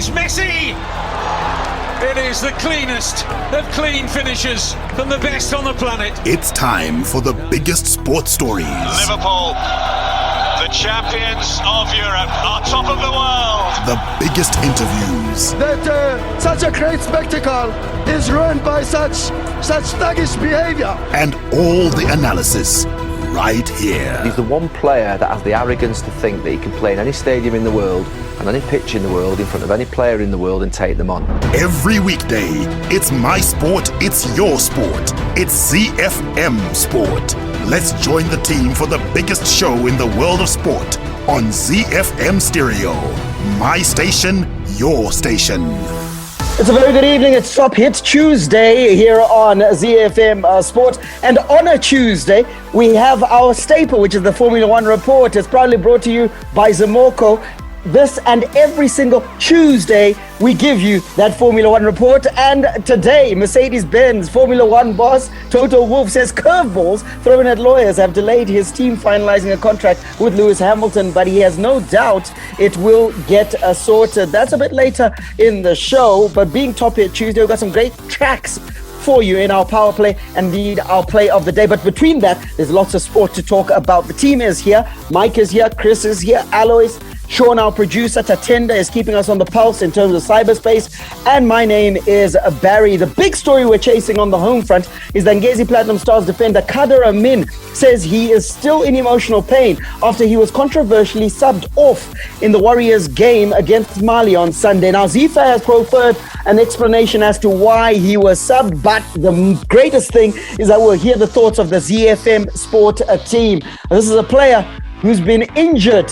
It's Messi! It is the cleanest of clean finishes from the best on the planet. It's time for the biggest sports stories. Liverpool, the champions of Europe, on top of the world. The biggest interviews. That such a great spectacle is ruined by such thuggish behavior. And all the analysis right here. He's the one player that has the arrogance to think that he can play in any stadium in the world and any pitch in the world in front of any player in the world and take them on. Every weekday, it's my sport, it's your sport. It's ZiFM Sport. Let's join the team for the biggest show in the world of sport on ZiFM Stereo. My station, your station. It's a very good evening. It's Top Hits Tuesday here on ZiFM Sport. And on a Tuesday, we have our staple, which is the Formula One report. It's proudly brought to you by Zamoko. This and every single Tuesday, we give you that Formula One report. And today, Mercedes-Benz Formula One boss Toto Wolff says curveballs thrown at lawyers have delayed his team finalizing a contract with Lewis Hamilton, but he has no doubt it will get sorted. That's a bit later in the show, but being Top Hit Tuesday, we've got some great tracks for you in our power play and indeed our play of the day. But between that, there's lots of sport to talk about. The team is here. Mike is here. Chris is here. Alois, Sean, our producer, Tatenda, is keeping us on the pulse in terms of cyberspace. And my name is Barry. The big story we're chasing on the home front is that Ngezi Platinum Stars defender Qadir Amini says he is still in emotional pain after he was controversially subbed off in the Warriors game against Mali on Sunday. Now, ZiFM has proffered an explanation as to why he was subbed, but the greatest thing is that we'll hear the thoughts of the ZiFM Sport team. This is a player who's been injured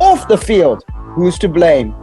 off the field. Who's to blame?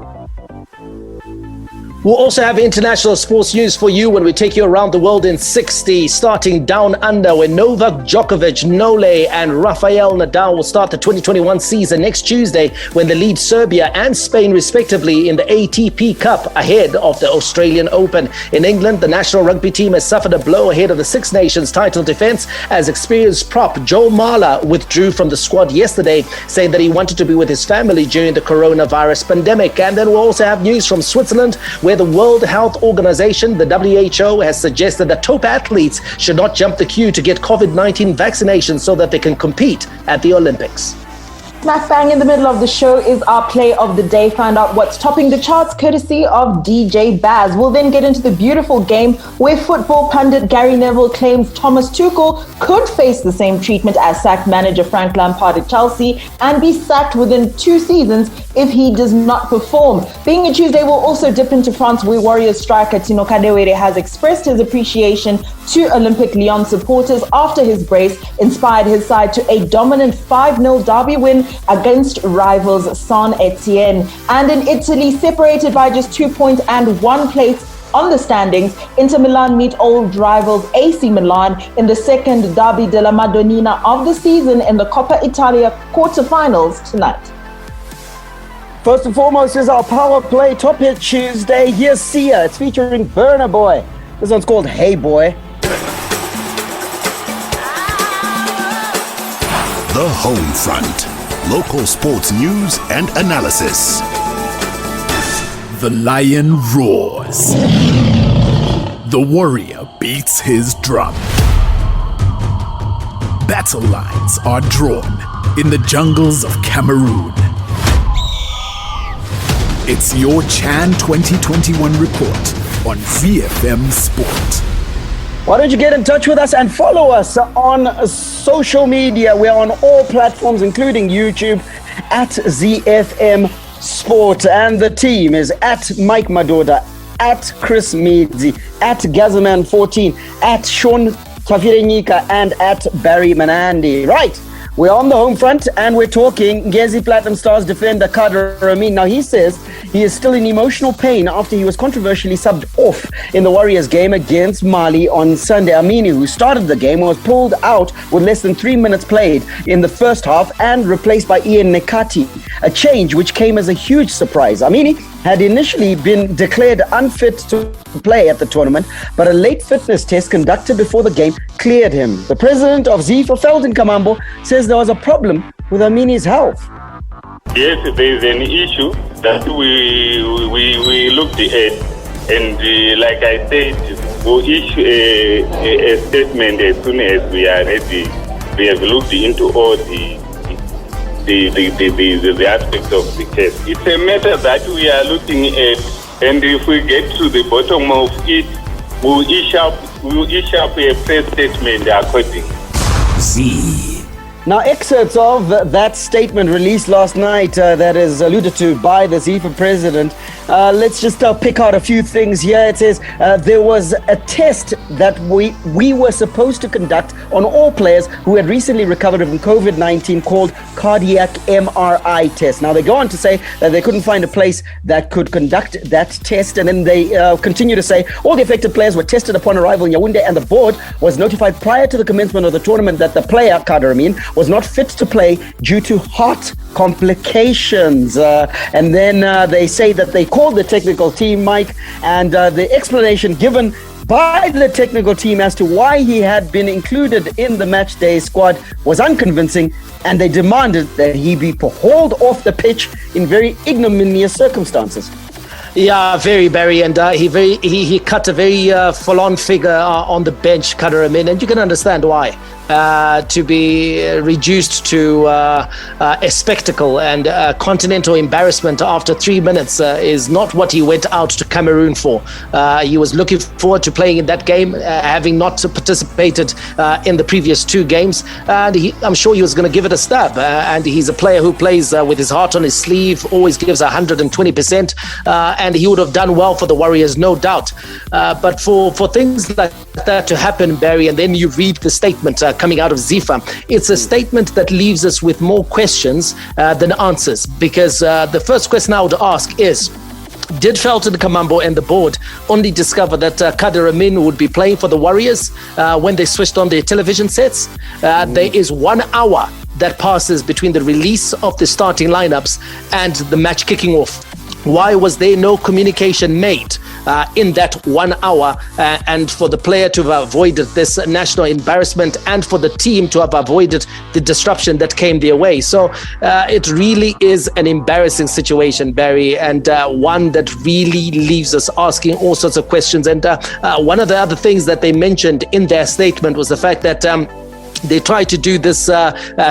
We'll also have international sports news for you when we take you around the world in 60, starting down under, where Novak Djokovic, Nole, and Rafael Nadal will start the 2021 season next Tuesday when they lead Serbia and Spain respectively in the ATP Cup ahead of the Australian Open. In England, the national rugby team has suffered a blow ahead of the Six Nations title defence as experienced prop Joe Marler withdrew from the squad yesterday, saying that he wanted to be with his family during the coronavirus pandemic. And then we'll also have news from Switzerland, where the World Health Organization, the WHO, has suggested that top athletes should not jump the queue to get COVID-19 vaccinations so that they can compete at the Olympics. Smack bang in the middle of the show is our play of the day. Find out what's topping the charts courtesy of DJ Baz. We'll then get into the beautiful game where football pundit Gary Neville claims Thomas Tuchel could face the same treatment as sacked manager Frank Lampard at Chelsea and be sacked within 2 seasons if he does not perform. Being a Tuesday, we'll also dip into France where Warriors striker Tino Kadewere has expressed his appreciation to Olympic Lyon supporters after his brace inspired his side to a dominant 5-0 derby win against rivals Saint Etienne. And in Italy, separated by just 2 points and 1 place on the standings, Inter Milan meet old rivals AC Milan in the second Derby della Madonnina of the season in the Coppa Italia quarterfinals tonight. First and foremost is our Power Play Top Hit Tuesday. Here's Sia. It's featuring Burna Boy. This one's called Hey Boy. The Home Front. Local sports news and analysis. The lion roars. The warrior beats his drum. Battle lines are drawn in the jungles of Cameroon. It's your Chan 2021 report on ZiFM Sport. Why don't you get in touch with us and follow us on social media? We're on all platforms, including YouTube, at ZiFM Sport. And the team is at Mike Madoda, at Chris Meadzi, at Gazaman14, at Sean Tafirenyika, and at Barry Manandi. Right. We're on the home front and we're talking Ngezi Platinum Stars defender Qadir Amini. Now he says he is still in emotional pain after he was controversially subbed off in the Warriors game against Mali on Sunday. Amini, who started the game, was pulled out with less than 3 minutes played in the first half and replaced by Ian Nekati, a change which came as a huge surprise. Amini had initially been declared unfit to play at the tournament, but a late fitness test conducted before the game cleared him. The president of ZiFM, Felton Kamambo, says there was a problem with Amini's health. Yes, there is an issue that we looked at, and like I said, we'll issue a statement as soon as we are ready. We have looked into all the aspects of the case. It's a matter that we are looking at, and if we get to the bottom of it, we'll issue up a press statement accordingly. Now, excerpts of that statement released last night that is alluded to by the ZiFM president. Let's just pick out a few things here. It says there was a test that we were supposed to conduct on all players who had recently recovered from COVID-19 called cardiac MRI test. Now, they go on to say that they couldn't find a place that could conduct that test. And then they continue to say all the affected players were tested upon arrival in Yaoundé, and the board was notified prior to the commencement of the tournament that the player, Qadir was not fit to play due to heart complications. And then they say that they called the technical team, Mike, and the explanation given by the technical team as to why he had been included in the match day squad was unconvincing, and they demanded that he be hauled off the pitch in very ignominious circumstances. Yeah, very, Barry, and he cut a very full-on figure on the bench, Qadir, and you can understand why. To be reduced to a spectacle and continental embarrassment after 3 minutes is not what he went out to Cameroon for. He was looking forward to playing in that game, having not participated in the previous 2 games, and I'm sure he was going to give it a stab. And he's a player who plays with his heart on his sleeve, always gives 120%, and he would have done well for the Warriors, no doubt. But for things like that to happen, Barry, and then you read the statement coming out of ZiFM, it's a statement that leaves us with more questions than answers, because the first question I would ask is, did Felton Kamambo and the board only discover that Qadir would be playing for the Warriors when they switched on their television sets? There is 1 hour that passes between the release of the starting lineups and the match kicking off. Why was there no communication made in that 1 hour, and for the player to have avoided this national embarrassment, and for the team to have avoided the disruption that came their way? So it really is an embarrassing situation, Barry, and one that really leaves us asking all sorts of questions. And one of the other things that they mentioned in their statement was the fact that they tried to do this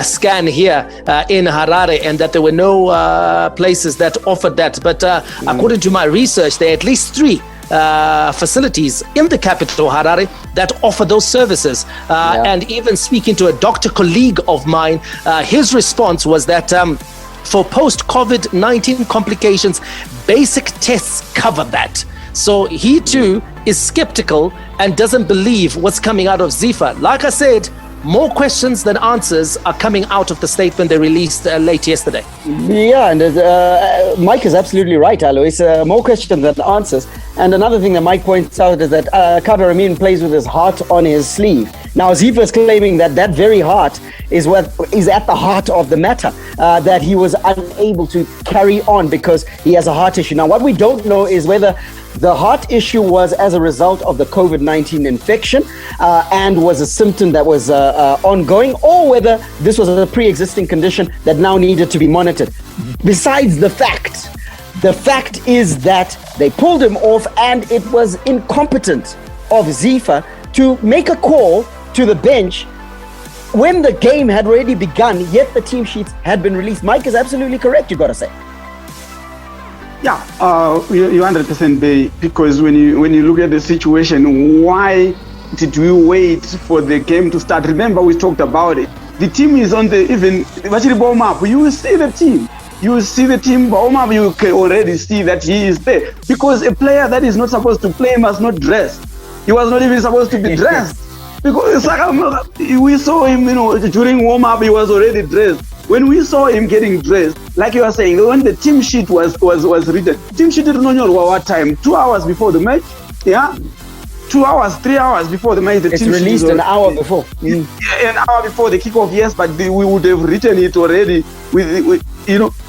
scan here in Harare, and that there were no places that offered that. But according to my research, there are at least 3 facilities in the capital, Harare, that offer those services. And even speaking to a doctor colleague of mine, his response was that for post-COVID-19 complications, basic tests cover that. So he too is skeptical and doesn't believe what's coming out of ZiFM. Like I said, more questions than answers are coming out of the statement they released late yesterday. Yeah, and Mike is absolutely right, Alois. More questions than answers. And another thing that Mike points out is that Qadir plays with his heart on his sleeve. Now, ZiFM is claiming that that very heart is what is at the heart of the matter, that he was unable to carry on because he has a heart issue. Now, what we don't know is whether the heart issue was as a result of the COVID-19 infection and was a symptom that was ongoing, or whether this was a pre-existing condition that now needed to be monitored. Besides the fact is that they pulled him off, and it was incompetent of ZiFM to make a call to the bench when the game had already begun, yet the team sheets had been released. Mike is absolutely correct, you got to say. Yeah, you're 100% because when you look at the situation, why did we wait for the game to start? Remember, we talked about it. The team is on the even warm up. You will see the team. You will see the team warm up. You can already see that he is there, because a player that is not supposed to play must not dress. He was not even supposed to be dressed, because we saw him, during warm up he was already dressed. When we saw him getting dressed, like you were saying, when the team sheet was written, team sheet didn't know what time, 2 hours before the match, 2 hours, 3 hours before the match. It's released an hour before. An hour before the kickoff, yes, but we would have written it already.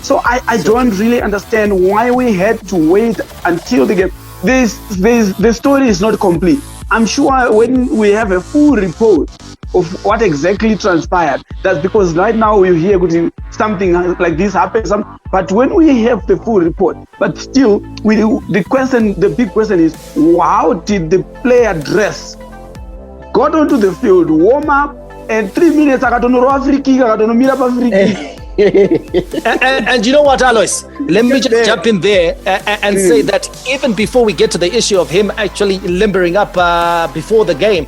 So I don't really understand why we had to wait until the game. The story is not complete. I'm sure when we have a full report, of what exactly transpired. That's because right now you hear something like this happens, but when we have the full report, but still, the big question is, how did the player dress? Got onto the field, warm up, and 3 minutes, akatonoro free kick, akatonoro free kick. And you know what, Alois? Let me just jump in there and say that even before we get to the issue of him actually limbering up before the game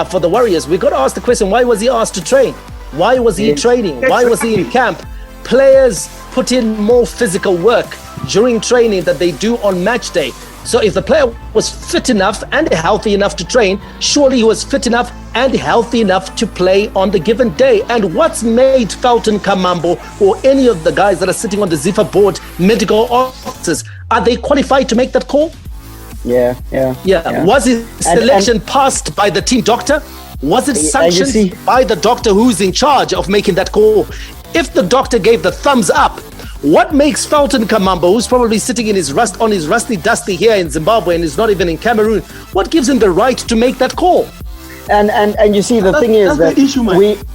for the Warriors, we got to ask the question, why was he asked to train? Why was he training? Why was he in camp? Players put in more physical work during training than they do on match day. So if the player was fit enough and healthy enough to train, surely he was fit enough and healthy enough to play on the given day. And what's made Felton Kamambo or any of the guys that are sitting on the ZiFM board, medical officers, are they qualified to make that call? Yeah. Was his selection passed by the team doctor? Was it sanctioned by the doctor who's in charge of making that call? If the doctor gave the thumbs up, what makes Felton Kamambo, who's probably sitting in on his rusty dusty here in Zimbabwe and is not even in Cameroon, what gives him the right to make that call? And you see, the thing is that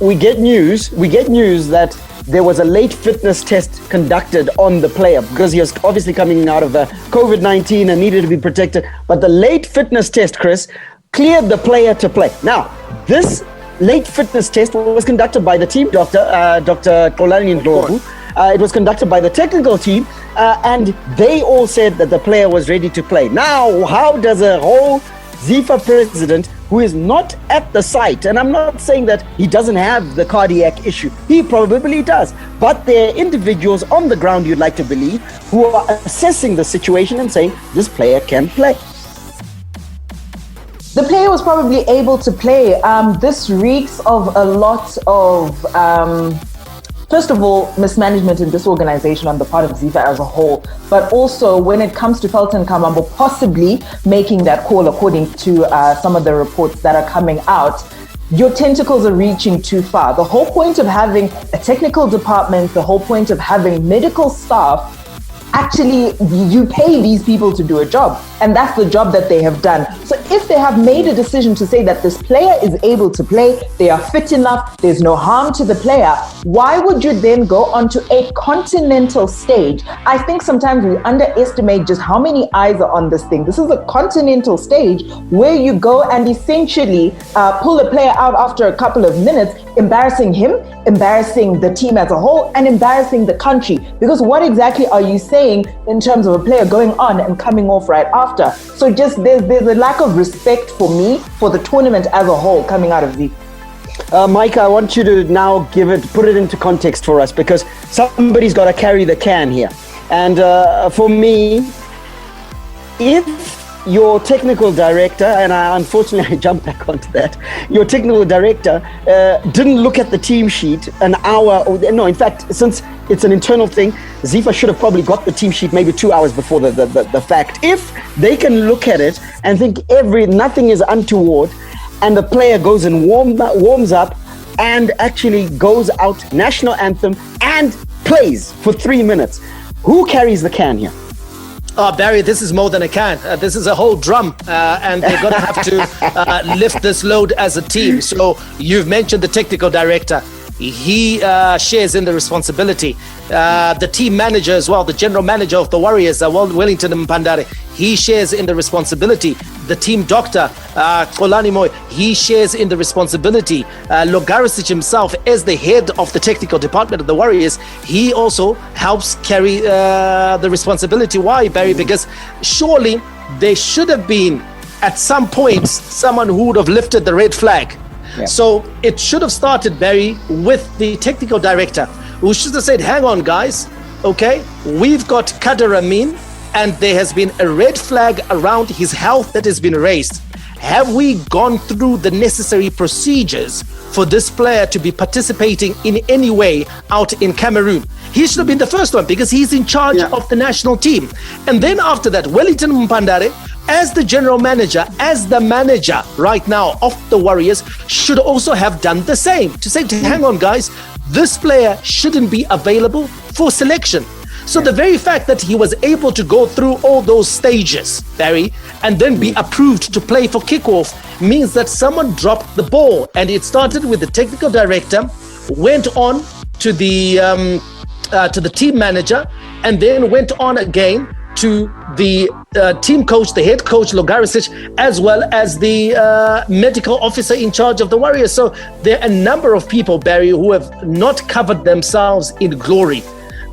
we get news that there was a late fitness test conducted on the player because he was obviously coming out of COVID-19 and needed to be protected. But the late fitness test, Chris, cleared the player to play. Now, this late fitness test was conducted by the team doctor, Dr. Kolani Ndlovu. It was conducted by the technical team, and they all said that the player was ready to play. Now, how does a whole ZiFM president who is not at the site, and I'm not saying that he doesn't have the cardiac issue, he probably does, but there are individuals on the ground, you'd like to believe, who are assessing the situation and saying this player can play. The player was probably able to play. This reeks of a lot of... First of all, mismanagement in this organization on the part of ZiFM as a whole, but also when it comes to Felton Kamambo possibly making that call according to some of the reports that are coming out, your tentacles are reaching too far. The whole point of having a technical department, the whole point of having medical staff, actually you pay these people to do a job, and that's the job that they have done. So if they have made a decision to say that this player is able to play, they are fit enough, there's no harm to the player, why would you then go onto a continental stage? I think sometimes we underestimate just how many eyes are on this thing. This is a continental stage where you go and essentially pull a player out after a couple of minutes, embarrassing him, embarrassing the team as a whole, and embarrassing the country. Because what exactly are you saying in terms of a player going on and coming off right after? So just there's a lack of respect for me, for the tournament as a whole coming out of the... Mike, I want you to now put it into context for us, because somebody's got to carry the can here. And for me, if your technical director, and unfortunately I jumped back onto that, your technical director didn't look at the team sheet an hour, in fact, since it's an internal thing, ZiFM should have probably got the team sheet maybe 2 hours before the fact. If they can look at it and think nothing is untoward, and the player goes and warms up and actually goes out, national anthem, and plays for 3 minutes, who carries the can here? Barry, this is more than a can. This is a whole drum, and they're going to have to lift this load as a team. So you've mentioned the technical director. He shares in the responsibility. The team manager as well, the general manager of the Warriors, Wellington Mpandare, he shares in the responsibility. The team doctor, Kolani Moy, he shares in the responsibility. Logarisic himself, as the head of the technical department of the Warriors, he also helps carry the responsibility. Why, Barry? Because surely there should have been, at some point, someone who would have lifted the red flag. Yeah. So it should have started, Barry, with the technical director, who should have said, hang on, guys, okay, we've got Qadir Amini, and there has been a red flag around his health that has been raised. Have we gone through the necessary procedures for this player to be participating in any way out in Cameroon? He should have been the first one, because he's in charge of the national team. And then after that, Wellington Mpandare, as the general manager, as the manager right now of the Warriors, should also have done the same. To say, hang on, guys, this player shouldn't be available for selection. So the very fact that he was able to go through all those stages, Barry, and then be approved to play for kickoff means that someone dropped the ball. And it started with the technical director, went on to the team manager, and then went on again to the team coach, the head coach, Logarisic, as well as the medical officer in charge of the Warriors. So there are a number of people, Barry, who have not covered themselves in glory.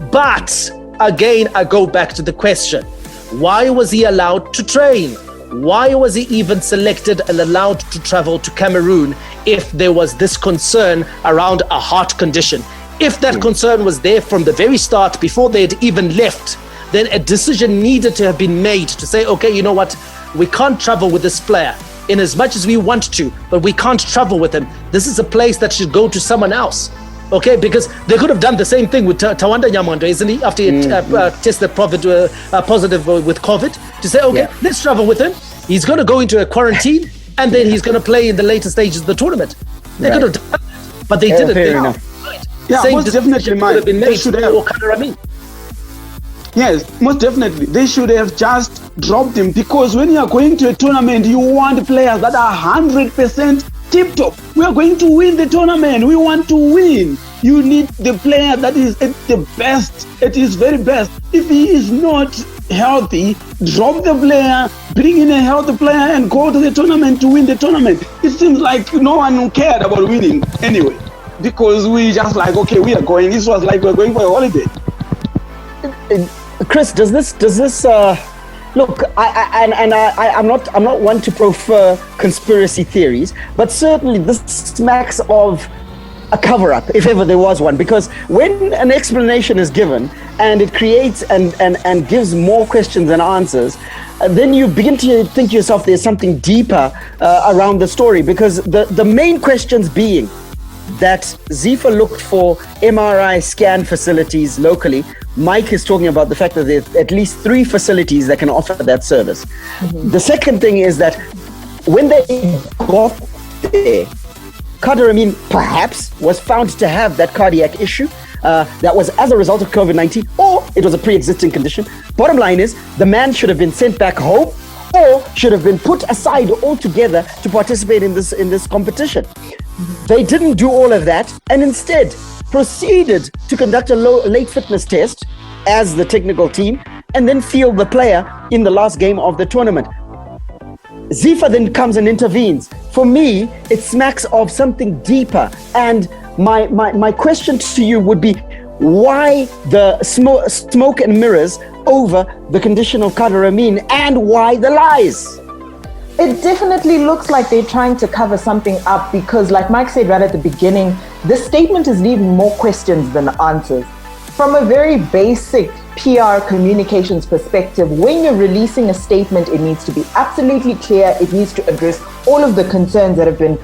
But again, I go back to the question, why was he allowed to train? Why was he even selected and allowed to travel to Cameroon if there was this concern around a heart condition? If that concern was there from the very start, before they had even left, then a decision needed to have been made to say, okay, you know what, we can't travel with this player in as much as we want to, but we can't travel with him. This is a place that should go to someone else. Okay, because they could have done the same thing with Tawanda Nyamondo, isn't he? After he tested positive with COVID, to say, okay, let's travel with him. He's going to go into a quarantine, and then he's going to play in the later stages of the tournament. They could have done that, but they didn't. Fair enough. Yeah, most definitely, Mike. They should have. Yes, most definitely. They should have just dropped him, because when you are going to a tournament, you want players that are 100% tip-top. We are going to win the tournament. We want to win. You need the player that is at the best, at his very best. If he is not healthy, drop the player, bring in a healthy player, and go to the tournament to win the tournament. It seems like no one cared about winning anyway, because we just like, okay, we are going. This was like we're going for a holiday. Chris, does this look? I'm not one to prefer conspiracy theories, but certainly this smacks of a cover-up, if ever there was one. Because when an explanation is given and it creates and gives more questions than answers, then you begin to think to yourself there's something deeper around the story. Because the main questions being that ZiFM looked for MRI scan facilities locally. Mike is talking about the fact that there's at least 3 facilities that can offer that service. Mm-hmm. The second thing is that when they got there, Qadir Amini perhaps was found to have that cardiac issue that was as a result of COVID-19, or it was a pre-existing condition. Bottom line is, the man should have been sent back home, or should have been put aside altogether to participate in this competition. They didn't do all of that, and instead proceeded to conduct a late fitness test as the technical team, and then field the player in the last game of the tournament. ZiFM then comes and intervenes. For me, it smacks of something deeper. And my question to you would be, why the smoke and mirrors over the condition of Qadir Amini, and why the lies? It definitely looks like they're trying to cover something up, because like Mike said right at the beginning, this statement is leaving more questions than answers. From a very basic PR communications perspective, when you're releasing a statement, it needs to be absolutely clear. It needs to address all of the concerns that have been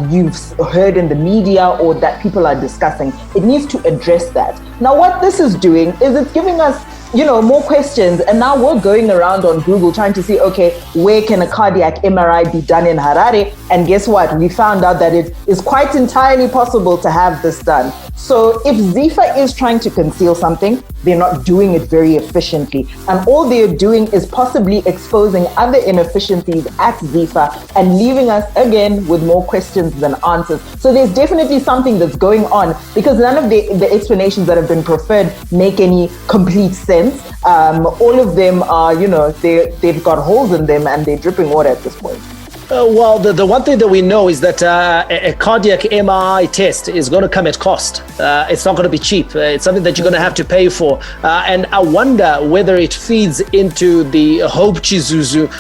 you've heard in the media or that people are discussing. It needs to address that. Now, what this is doing is it's giving us, more questions, and now we're going around on Google trying to see, okay, where can a cardiac MRI be done in Harare? And guess what? We found out that it is quite entirely possible to have this done. So if ZiFM is trying to conceal something, they're not doing it very efficiently. And all they're doing is possibly exposing other inefficiencies at ZiFM and leaving us again with more questions than answers. So there's definitely something that's going on, because none of the explanations that have been preferred make any complete sense. All of them are, they've got holes in them and they're dripping water at this point. Well, the one thing that we know is that a cardiac MRI test is going to come at cost. It's not going to be cheap. It's something that you're going to have to pay for. And I wonder whether it feeds into the Hope Chizuzu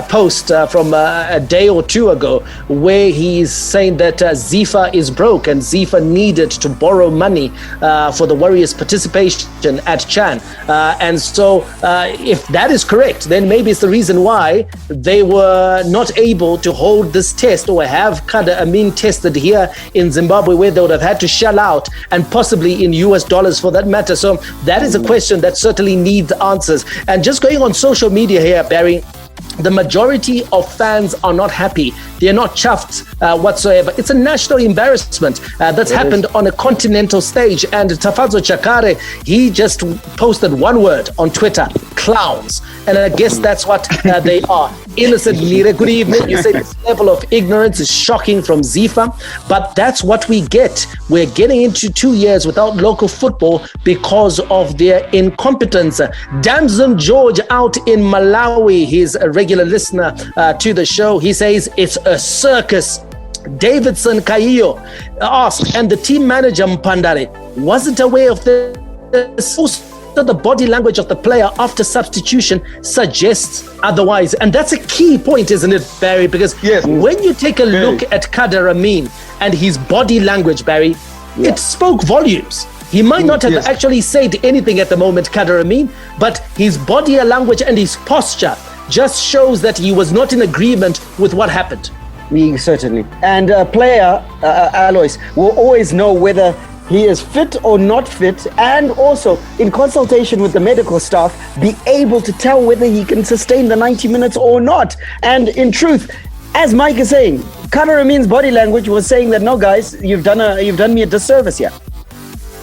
post from a day or two ago, where he's saying that ZiFM is broke and ZiFM needed to borrow money for the Warriors' participation at Chan. And so if that is correct, then maybe it's the reason why they were not able to hold this test or have Qadir Amini tested here in Zimbabwe, where they would have had to shell out, and possibly in US dollars for that matter. So that is a question that certainly needs answers. And just going on social media here, Barry, the majority of fans are not happy. They're not chuffed whatsoever. It's a national embarrassment that's happened on a continental stage. And Tafazo Chakare, he just posted one word on Twitter: clowns. And I guess that's what they are. Innocent Lire, good evening. You say this level of ignorance is shocking from ZiFM, but that's what we get. We're getting into 2 years without local football because of their incompetence. Damson George out in Malawi, he's a regular listener to the show. He says it's a circus. Davidson Kaio asked, and the team manager Mpandare wasn't aware of this. The body language of the player after substitution suggests otherwise. And that's a key point, isn't it, Barry? Because when you take a look at Qadir Amini and his body language, Barry, it spoke volumes. He might not have actually said anything at the moment, Qadir Amini, but his body language and his posture just shows that he was not in agreement with what happened. Certainly. And a player, Alois, will always know whether he is fit or not fit, and also in consultation with the medical staff, be able to tell whether he can sustain the 90 minutes or not. And in truth, as Mike is saying, Qadir Amini's body language was saying that, no guys, you've done me a disservice here.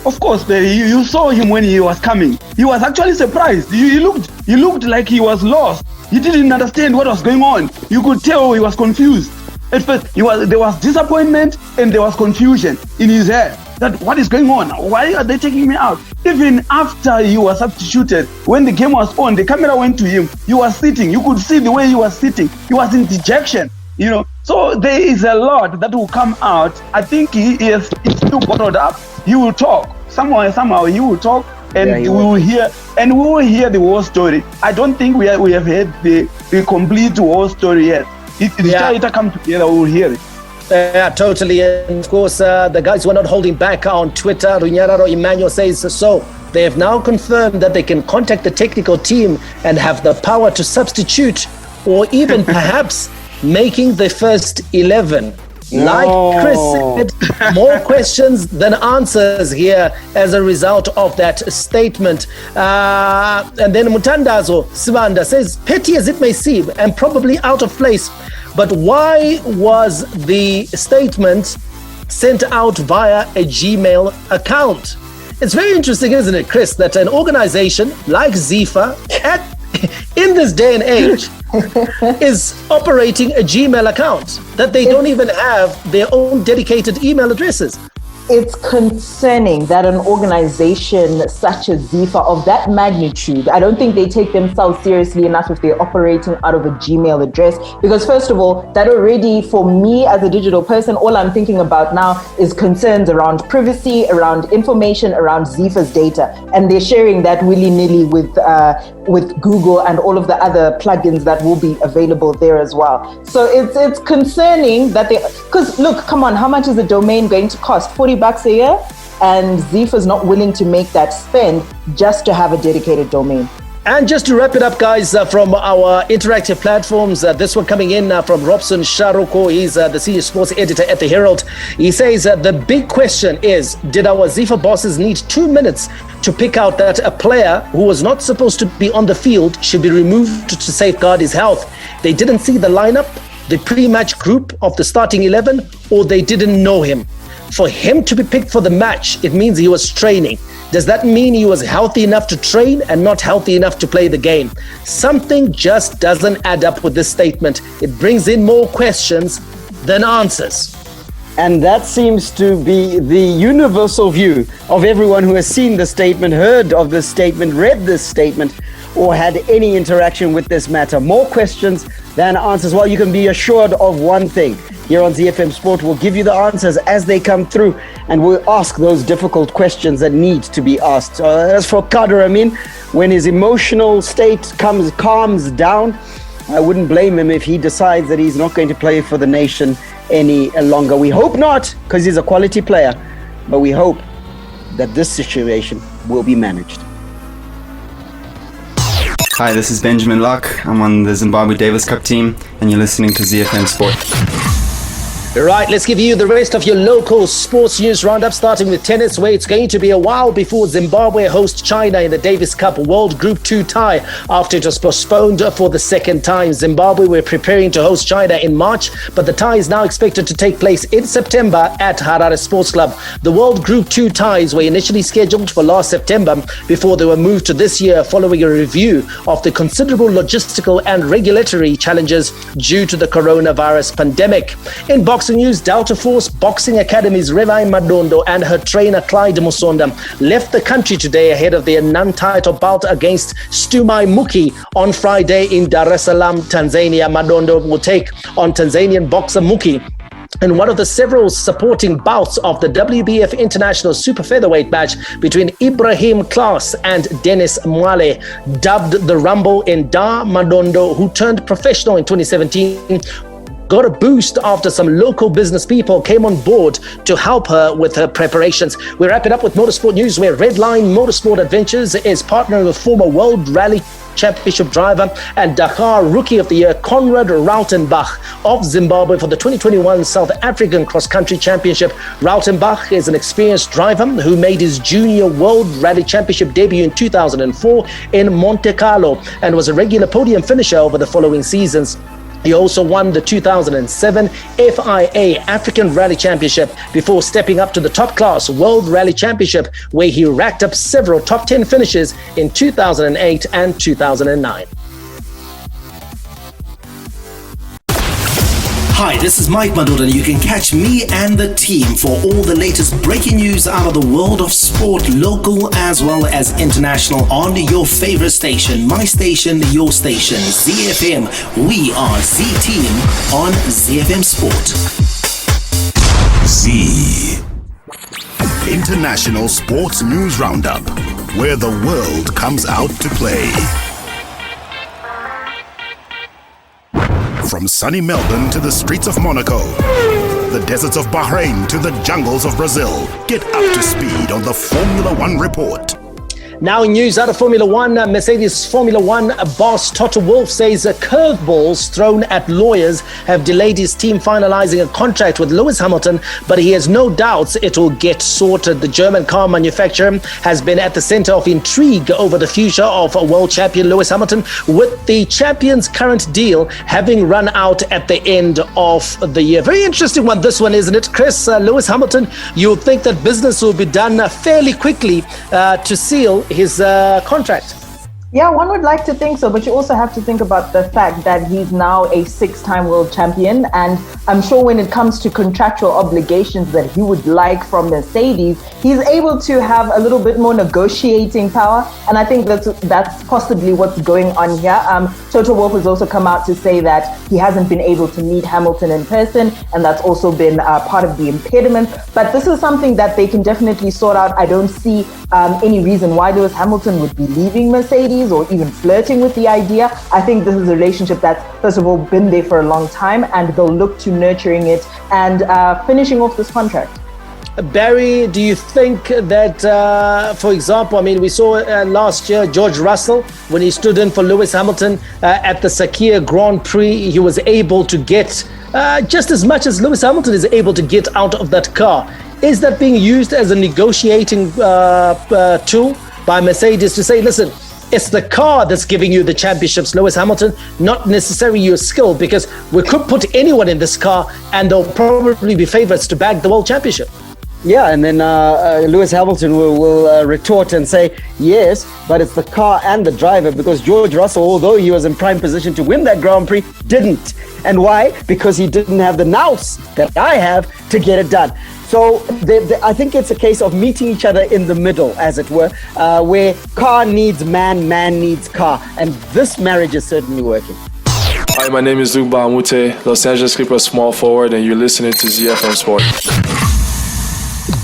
Of course, you saw him when he was coming. He was actually surprised. He looked like he was lost. He didn't understand what was going on. You could tell he was confused. At first, there was disappointment and there was confusion in his head. That what is going on? Why are they taking me out? Even after he was substituted, when the game was on, the camera went to him. He was sitting. You could see the way he was sitting. He was in dejection. So there is a lot that will come out. I think he's still bottled up. He will talk. Somehow he will talk, and we will hear the whole story. I don't think we have heard the complete whole story yet. It come together, we will hear it. Yeah, totally. And of course, the guys were not holding back on Twitter. Runyararo Emmanuel says so. They have now confirmed that they can contact the technical team and have the power to substitute, or even perhaps making the first 11. Like Chris said, more questions than answers here as a result of that statement. And then Mutandazo Sibanda says, petty as it may seem and probably out of place, but why was the statement sent out via a Gmail account? It's very interesting, isn't it, Chris, that an organization like ZiFM in this day and age is operating a Gmail account, that they don't even have their own dedicated email addresses. It's concerning that an organization such as ZiFM of that magnitude, I don't think they take themselves seriously enough if they're operating out of a Gmail address. Because first of all, that already, for me as a digital person, all I'm thinking about now is concerns around privacy, around information, around ZiFM's data. And they're sharing that willy-nilly with Google and all of the other plugins that will be available there as well. So it's concerning that because look, come on, how much is a domain going to cost? $40 a year, and ZiFM is not willing to make that spend just to have a dedicated domain. And just to wrap it up, guys, from our interactive platforms, this one coming in from Robson Sharuko. He's the senior sports editor at the Herald. He says the big question is, did our ZiFM bosses need 2 minutes to pick out that a player who was not supposed to be on the field should be removed to safeguard his health? They didn't see the lineup, the pre-match group of the starting 11, or they didn't know him. For him to be picked for the match, it means he was training. Does that mean he was healthy enough to train and not healthy enough to play the game? Something just doesn't add up with this statement. It brings in more questions than answers. And that seems to be the universal view of everyone who has seen the statement, heard of this statement, read this statement, or had any interaction with this matter. More questions than answers. Well, you can be assured of one thing. Here on ZiFM Sport, we'll give you the answers as they come through, and we'll ask those difficult questions that need to be asked. As for Qadir Amini, when his emotional state calms down, I wouldn't blame him if he decides that he's not going to play for the nation any longer. We hope not, because he's a quality player, but we hope that this situation will be managed. Hi, this is Benjamin Locke. I'm on the Zimbabwe Davis Cup team, and you're listening to ZiFM Sport. Right, let's give you the rest of your local sports news roundup, starting with tennis, where it's going to be a while before Zimbabwe hosts China in the Davis Cup World Group 2 tie after it was postponed for the second time. Zimbabwe were preparing to host China in March, but the tie is now expected to take place in September at Harare Sports Club. The World Group 2 ties were initially scheduled for last September before they were moved to this year following a review of the considerable logistical and regulatory challenges due to the coronavirus pandemic. In boxing news, Delta Force Boxing Academy's Revai Madondo and her trainer Clyde Musonda left the country today ahead of their non-title bout against Stumai Muki on Friday in Dar es Salaam, Tanzania. Madondo will take on Tanzanian boxer Muki in one of the several supporting bouts of the WBF International Super Featherweight match between Ibrahim Klaas and Dennis Mwale. Dubbed the Rumble in Dar, Madondo, who turned professional in 2017, got a boost after some local business people came on board to help her with her preparations. We wrap it up with motorsport news, where Redline Motorsport Adventures is partnering with former World Rally Championship driver and Dakar Rookie of the Year Conrad Rautenbach of Zimbabwe for the 2021 South African Cross Country Championship. Rautenbach is an experienced driver who made his junior World Rally Championship debut in 2004 in Monte Carlo and was a regular podium finisher over the following seasons. He also won the 2007 FIA African Rally Championship before stepping up to the top class World Rally Championship, where he racked up several top 10 finishes in 2008 and 2009. Hi, this is Mike Madoda, and you can catch me and the team for all the latest breaking news out of the world of sport, local as well as international, on your favorite station, my station, your station, ZiFM. We are Z-Team on ZiFM Sport. Z International Sports News Roundup, where the world comes out to play. From sunny Melbourne to the streets of Monaco, the deserts of Bahrain to the jungles of Brazil, get up to speed on the Formula One report. Now in news out of Formula One, Mercedes Formula One boss Toto Wolff says curveballs thrown at lawyers have delayed his team finalizing a contract with Lewis Hamilton, but he has no doubts it will get sorted. The German car manufacturer has been at the center of intrigue over the future of world champion Lewis Hamilton, with the champion's current deal having run out at the end of the year. Very interesting one, this one, isn't it, Chris? Lewis Hamilton, you would think that business will be done fairly quickly to seal his contract. Yeah, one would like to think so, but you also have to think about the fact that he's now a 6-time world champion, and I'm sure when it comes to contractual obligations that he would like from Mercedes, he's able to have a little bit more negotiating power, and I think that's possibly what's going on here. Toto Wolff has also come out to say that he hasn't been able to meet Hamilton in person, and that's also been part of the impediment, but this is something that they can definitely sort out. I don't see any reason why Lewis Hamilton would be leaving Mercedes or even flirting with the idea. I think this is a relationship that's, first of all, been there for a long time, and they'll look to nurturing it and finishing off this contract. Barry, do you think that, for example, I mean, we saw last year George Russell, when he stood in for Lewis Hamilton at the Sakir Grand Prix, he was able to get just as much as Lewis Hamilton is able to get out of that car. Is that being used as a negotiating tool by Mercedes to say, listen, it's the car that's giving you the championships, Lewis Hamilton, not necessarily your skill, because we could put anyone in this car and they'll probably be favorites to bag the world championship. Yeah, and then Lewis Hamilton will retort and say, yes, but it's the car and the driver, because George Russell, although he was in prime position to win that Grand Prix, didn't. And why? Because he didn't have the nous that I have to get it done. So I think it's a case of meeting each other in the middle, as it were, where car needs man, man needs car. And this marriage is certainly working. Hi, my name is Luke Bahamute, Los Angeles Clippers small forward, and you're listening to ZiFM Sport.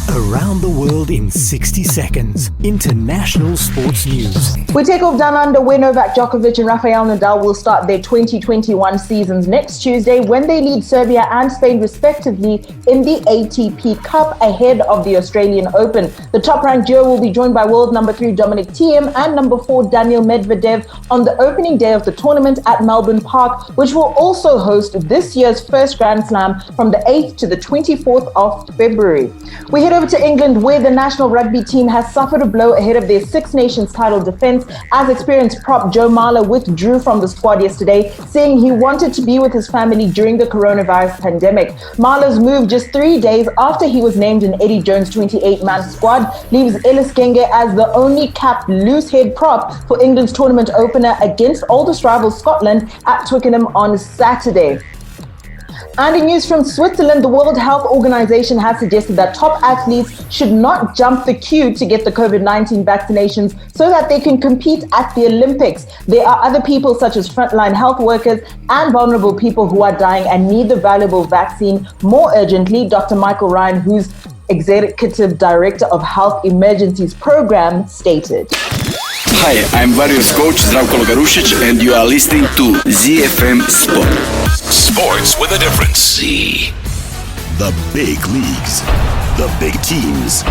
A Around the world in 60 seconds. International sports news. We take off down under where Novak Djokovic and Rafael Nadal will start their 2021 seasons next Tuesday when they lead Serbia and Spain respectively in the ATP Cup ahead of the Australian Open. The top-ranked duo will be joined by world number 3 Dominic Thiem and number 4 Daniil Medvedev on the opening day of the tournament at Melbourne Park, which will also host this year's first Grand Slam from the 8th to the 24th of February. We head over to England where the national rugby team has suffered a blow ahead of their Six Nations title defence as experienced prop Joe Marler withdrew from the squad yesterday, saying he wanted to be with his family during the coronavirus pandemic. Marler's move just 3 days after he was named in Eddie Jones' 28-man squad leaves Ellis Genge as the only capped loose head prop for England's tournament opener against oldest rival Scotland at Twickenham on Saturday. And in news from Switzerland, the World Health Organization has suggested that top athletes should not jump the queue to get the COVID-19 vaccinations so that they can compete at the Olympics. There are other people such as frontline health workers and vulnerable people who are dying and need the valuable vaccine more urgently, Dr. Michael Ryan, who's Executive Director of Health Emergencies Program, stated. Hi, I'm Warriors coach Zdravko Logarušić and you are listening to ZiFM Sport. Sports with a difference. Z. The big leagues, the big teams,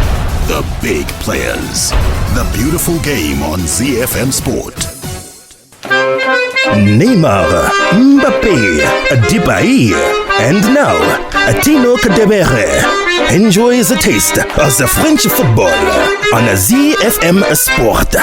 the big players. The beautiful game on ZiFM Sport. Neymar, Mbappé, Depay, and now Tino Kadewere enjoys a taste of the French football on ZiFM Sport.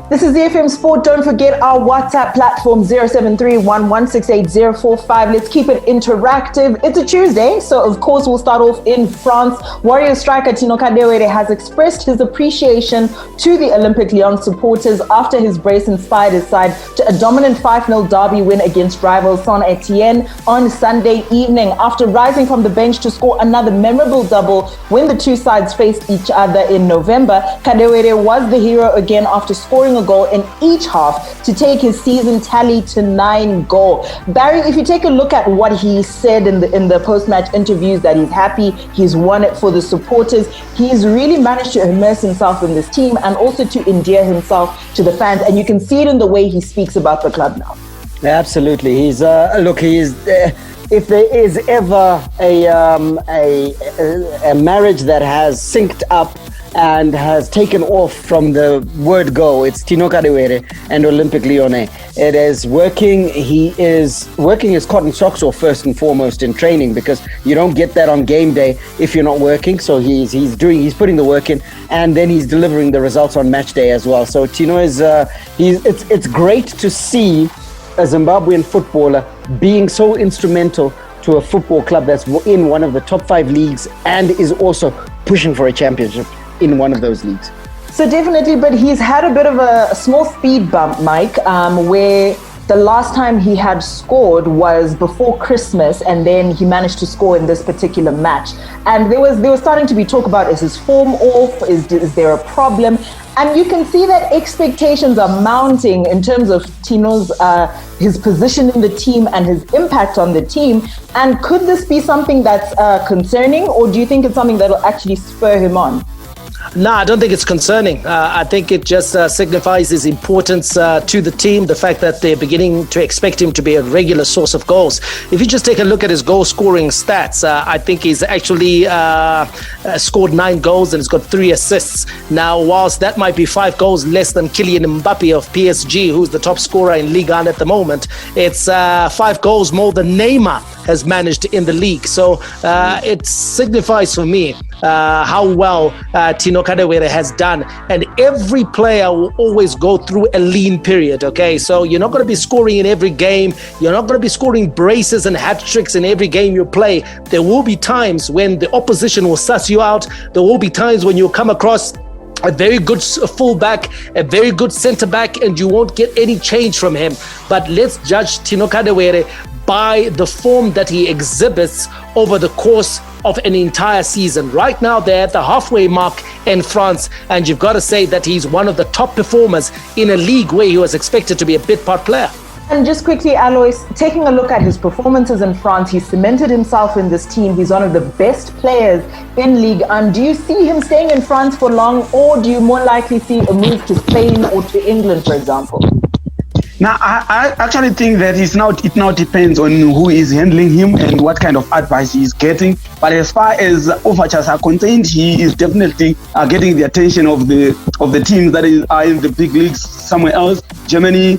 This is ZiFM Sport. Don't forget our WhatsApp platform 0731168045. Let's keep it interactive. It's a Tuesday, so of course we'll start off in France. Warrior striker Tino Kadewere has expressed his appreciation to the Olympic Lyon supporters after his brace inspired his side to a dominant 5-0 derby win against rival Saint-Etienne on Sunday evening. After rising from the bench to score another memorable double when the two sides faced each other in November, Kadewere was the hero again after scoring a goal in each half to take his season tally to 9 goals. Barry, if you take a look at what he said in the post-match interviews, that he's happy, he's won it for the supporters, he's really managed to immerse himself in this team and also to endear himself to the fans, and you can see it in the way he speaks about the club now. Absolutely. He's if there is ever a marriage that has synced up and has taken off from the word go, it's Tino Kadewere and Olympique Lyonnais. It is working. He is working his cotton socks off first and foremost in training, because you don't get that on game day if you're not working. So he's putting the work in, and then he's delivering the results on match day as well. So Tino is it's great to see a Zimbabwean footballer being so instrumental to a football club that's in one of the top 5 leagues and is also pushing for a championship in one of those leagues. So definitely, but he's had a bit of a small speed bump, Mike, where the last time he had scored was before Christmas, and then he managed to score in this particular match. And there was starting to be talk about, is his form off? Is there a problem? And you can see that expectations are mounting in terms of Tino's his position in the team and his impact on the team. And could this be something that's concerning, or do you think it's something that will actually spur him on? No, I don't think it's concerning. I think it just signifies his importance to the team, the fact that they're beginning to expect him to be a regular source of goals. If you just take a look at his goal scoring stats, I think he's actually scored 9 goals and he's got 3 assists. Now, whilst that might be 5 goals less than Kylian Mbappé of PSG, who's the top scorer in Ligue 1 at the moment, it's 5 goals more than Neymar has managed in the league. So it signifies for me how well Tino Kadewere has done. And every player will always go through a lean period, okay? So you're not going to be scoring in every game. You're not going to be scoring braces and hat tricks in every game you play. There will be times when the opposition will suss you out. There will be times when you'll come across a very good fullback, a very good centre back, and you won't get any change from him. But let's judge Tino Kadewere by the form that he exhibits over the course of an entire season. Right now, they're at the halfway mark in France, and you've got to say that he's one of the top performers in a league where he was expected to be a bit part player. And just quickly, Alois, taking a look at his performances in France, he cemented himself in this team. He's one of the best players in Ligue 1. Do you see him staying in France for long, or do you more likely see a move to Spain or to England, for example? Now, I actually think that it now depends on who is handling him and what kind of advice he is getting. But as far as overtures are concerned, he is definitely getting the attention of the teams that are in the big leagues somewhere else. Germany,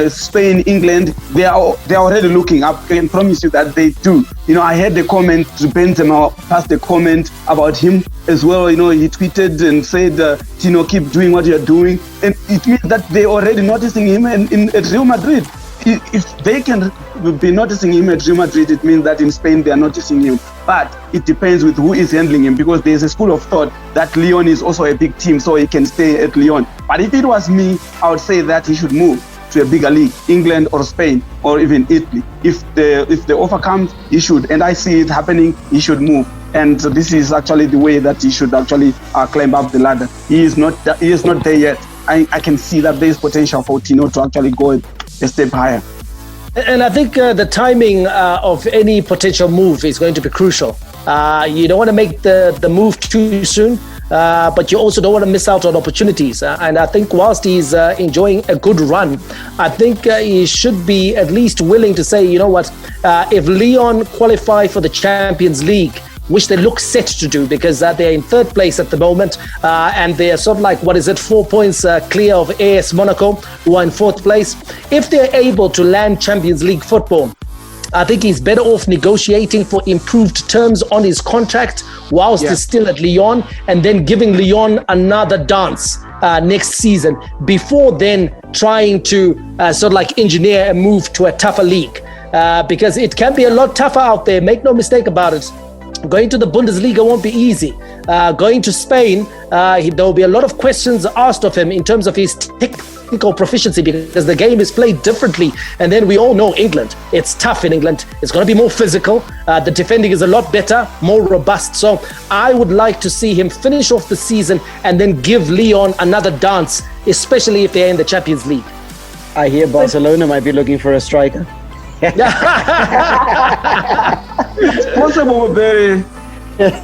Spain, England, they are already looking. I can promise you that they do. I heard the comment, Benzema passed the comment about him as well. He tweeted and said, keep doing what you're doing. And it means that they're already noticing him at Real Madrid. If they can be noticing him at Real Madrid, it means that in Spain they are noticing him. But it depends with who is handling him, because there's a school of thought that Lyon is also a big team, so he can stay at Lyon. But if it was me, I would say that he should move to a bigger league, England or Spain or even Italy. If the offer comes, he should. And I see it happening, he should move. And this is actually the way that he should actually climb up the ladder. He is not there yet. I can see that there is potential for Tino to actually go a step higher. And I think the timing of any potential move is going to be crucial. You don't want to make the move too soon, but you also don't want to miss out on opportunities. And I think whilst he's enjoying a good run, I think he should be at least willing to say, you know what, if Lyon qualify for the Champions League, which they look set to do, because they're in third place at the moment, and they're sort of like, 4 points clear of AS Monaco, who are in fourth place. If they're able to land Champions League football, I think he's better off negotiating for improved terms on his contract whilst he's still at Lyon, and then giving Lyon another dance next season, before then trying to engineer a move to a tougher league, because it can be a lot tougher out there, make no mistake about it. Going to the Bundesliga won't be easy. Going to Spain, there will be a lot of questions asked of him in terms of his technical proficiency, because the game is played differently. And then we all know England. It's tough in England. It's going to be more physical. The defending is a lot better, more robust. So I would like to see him finish off the season and then give Lyon another dance, especially if they're in the Champions League. I hear Barcelona might be looking for a striker. Possible, very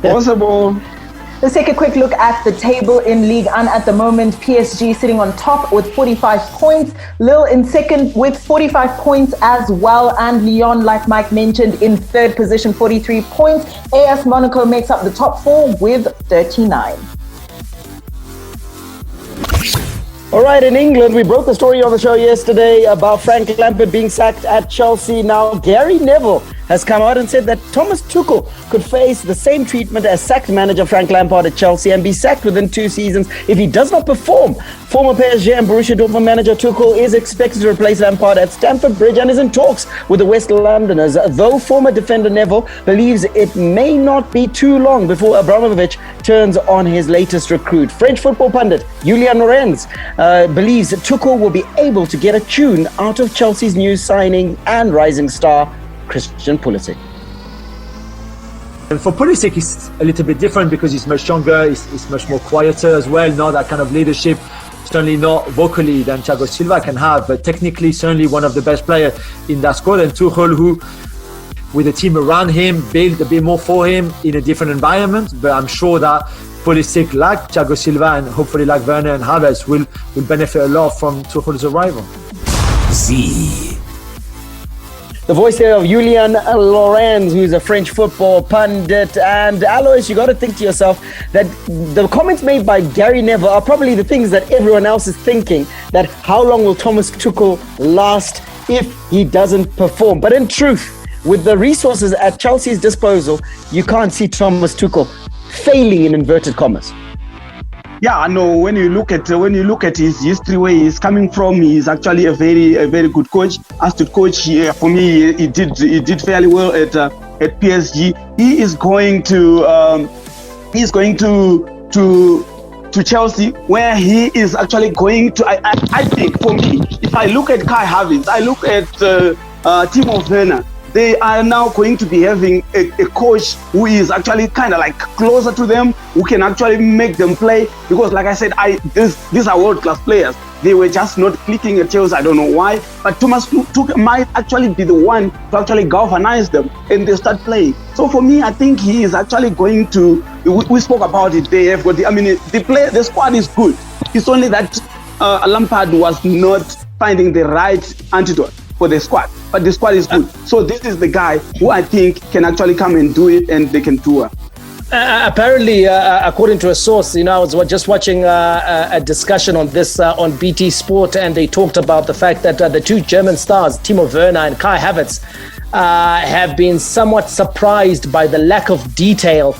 possible. Let's take a quick look at the table in Ligue 1 at the moment. PSG sitting on top with 45 points. Lille in second with 45 points as well. And Lyon, like Mike mentioned, in third position, 43 points. AS Monaco makes up the top four with 39. All right, in England, we broke the story on the show yesterday about Frank Lampard being sacked at Chelsea. Now, Gary Neville has come out and said that Thomas Tuchel could face the same treatment as sacked manager Frank Lampard at Chelsea and be sacked within 2 seasons if he does not perform. Former PSG and Borussia Dortmund manager Tuchel is expected to replace Lampard at Stamford Bridge and is in talks with the West Londoners, though former defender Neville believes it may not be too long before Abramovich turns on his latest recruit. French football pundit Julian Lorenz believes Tuchel will be able to get a tune out of Chelsea's new signing and rising star Christian Pulisic. And for Pulisic, it's a little bit different because he's much younger, he's much more quieter as well, not that kind of leadership, certainly not vocally than Thiago Silva can have, but technically certainly one of the best players in that squad. And Tuchel, who with the team around him, build a bit more for him in a different environment, but I'm sure that Pulisic, like Thiago Silva and hopefully like Werner and Havertz, will benefit a lot from Tuchel's arrival. The voice there of Julian Lorenz, who's a French football pundit. And Alois, you got to think to yourself that the comments made by Gary Neville are probably the things that everyone else is thinking, that how long will Thomas Tuchel last if he doesn't perform? But in truth, with the resources at Chelsea's disposal, you can't see Thomas Tuchel failing in inverted commas. Yeah, I know. When you look at his history, where he's coming from, he's actually a very good coach. As to coach, for me, he did fairly well at PSG. He is going to Chelsea, where he is actually going to. I think for me, if I look at Kai Havertz, I look at Timo Werner. They are now going to be having a coach who is actually kind of like closer to them, who can actually make them play. Because like I said, these are world-class players. they were just not clicking at tails. I don't know why, but Thomas Tuchel might actually be the one to actually galvanize them and they start playing. So for me, I think he is actually going to. We spoke about it. They have got the squad is good. It's only that Lampard was not finding the right antidote for the squad, but the squad is good. So this is the guy who I think can actually come and do it, and they can do it. Apparently, according to a source, I was just watching a discussion on this on BT Sport, and they talked about the fact that the two German stars, Timo Werner and Kai Havertz, have been somewhat surprised by the lack of detail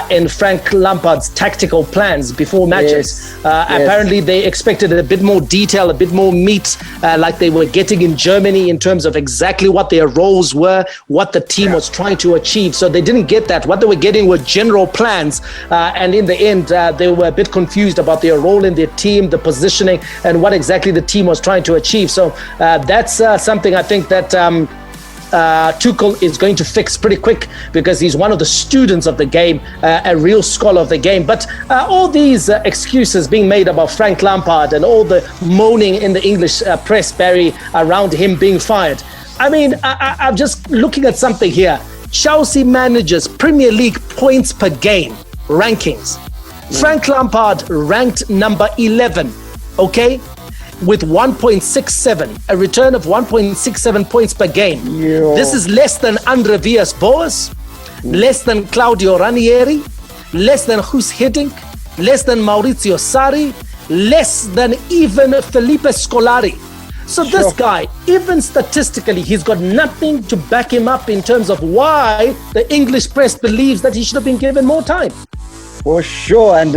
in Frank Lampard's tactical plans before matches. Apparently, they expected a bit more detail, a bit more meat, like they were getting in Germany in terms of exactly what their roles were, what the team was trying to achieve. So they didn't get that. What they were getting were general plans. And in the end, they were a bit confused about their role in their team, the positioning, and what exactly the team was trying to achieve. So that's something I think that Tuchel is going to fix pretty quick, because he's one of the students of the game, a real scholar of the game. But all these excuses being made about Frank Lampard and all the moaning in the English press, Barry, around him being fired. I mean, I'm just looking at something here. Chelsea managers Premier League points per game rankings. Frank Lampard ranked number 11, okay? With 1.67, a return of 1.67 points per game. This is less than Andre Villas-Boas, less than Claudio Ranieri, less than Guus Hiddink, less than Maurizio Sarri, less than even Felipe Scolari. So this guy, even statistically, he's got nothing to back him up in terms of why the English press believes that he should have been given more time. For sure, and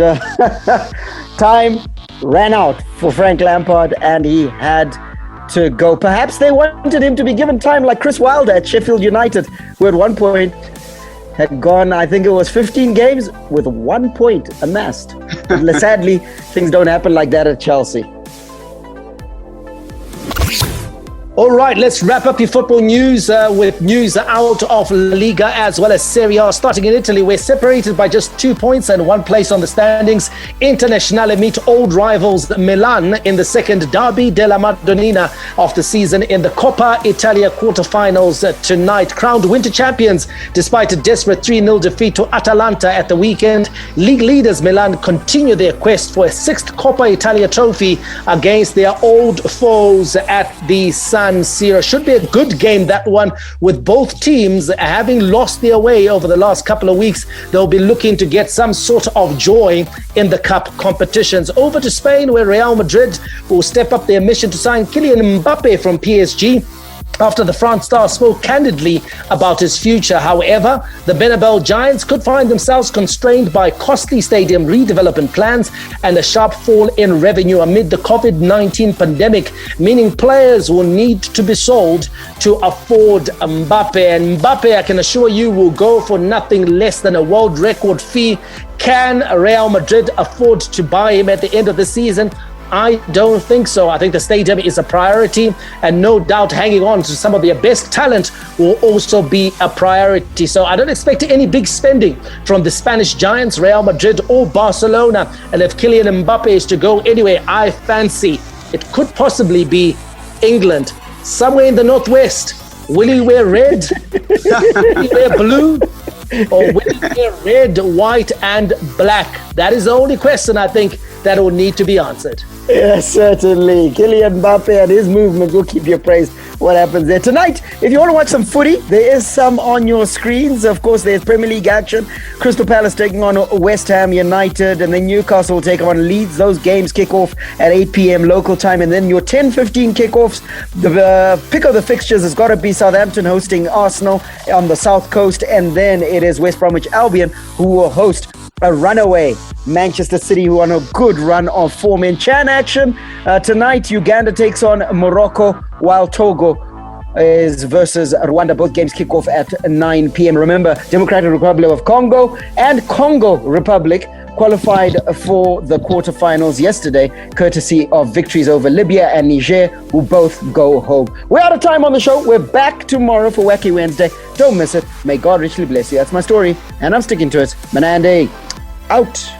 time ran out for Frank Lampard and he had to go. Perhaps they wanted him to be given time like Chris Wilder at Sheffield United, who at one point had gone, I think it was 15 games with 1 point amassed. Sadly, things don't happen like that at Chelsea. All right, let's wrap up your football news with news out of La Liga as well as Serie A. Starting in Italy, we're separated by just 2 points and one place on the standings. Internazionale meet old rivals Milan in the second Derby della Madonnina of the season in the Coppa Italia quarterfinals tonight. Crowned winter champions despite a desperate 3-0 defeat to Atalanta at the weekend. League leaders Milan continue their quest for a sixth Coppa Italia trophy against their old foes at the San Siro. Should be a good game, that one, with both teams having lost their way over the last couple of weeks. They'll be looking to get some sort of joy in the cup competitions. Over to Spain, where Real Madrid will step up their mission to sign Kylian Mbappe from PSG after the France star spoke candidly about his future. However, the Bernabeu Giants could find themselves constrained by costly stadium redevelopment plans and a sharp fall in revenue amid the COVID-19 pandemic, meaning players will need to be sold to afford Mbappe. And Mbappe, I can assure you, will go for nothing less than a world record fee. Can Real Madrid afford to buy him at the end of the season? I don't think so. I think the stadium is a priority, and no doubt hanging on to some of their best talent will also be a priority. So I don't expect any big spending from the Spanish giants, Real Madrid or Barcelona. And if Kylian Mbappe is to go anywhere, I fancy it could possibly be England, somewhere in the northwest. Will he wear red? Will he wear blue? Or will he wear red, white and black? That is the only question I think that will need to be answered. Yes, certainly. Kylian Mbappe and his movements will keep you appraised what happens there. Tonight, if you want to watch some footy, there is some on your screens. Of course, there's Premier League action. Crystal Palace taking on West Ham United, and then Newcastle will take on Leeds. Those games kick off at 8 p.m. local time, and then your 10:15 kickoffs. The pick of the fixtures has got to be Southampton hosting Arsenal on the South Coast, and then it is West Bromwich Albion who will host a runaway Manchester City, who are on a good run of form. In Chan action tonight, Uganda takes on Morocco, while Togo is versus Rwanda. Both games kick off at 9 p.m. Remember, Democratic Republic of Congo and Congo Republic qualified for the quarterfinals yesterday, courtesy of victories over Libya and Niger, who both go home. We're out of time on the show. We're back tomorrow for Wacky Wednesday. Don't miss it. May God richly bless you. That's my story, and I'm sticking to it. Manande, out.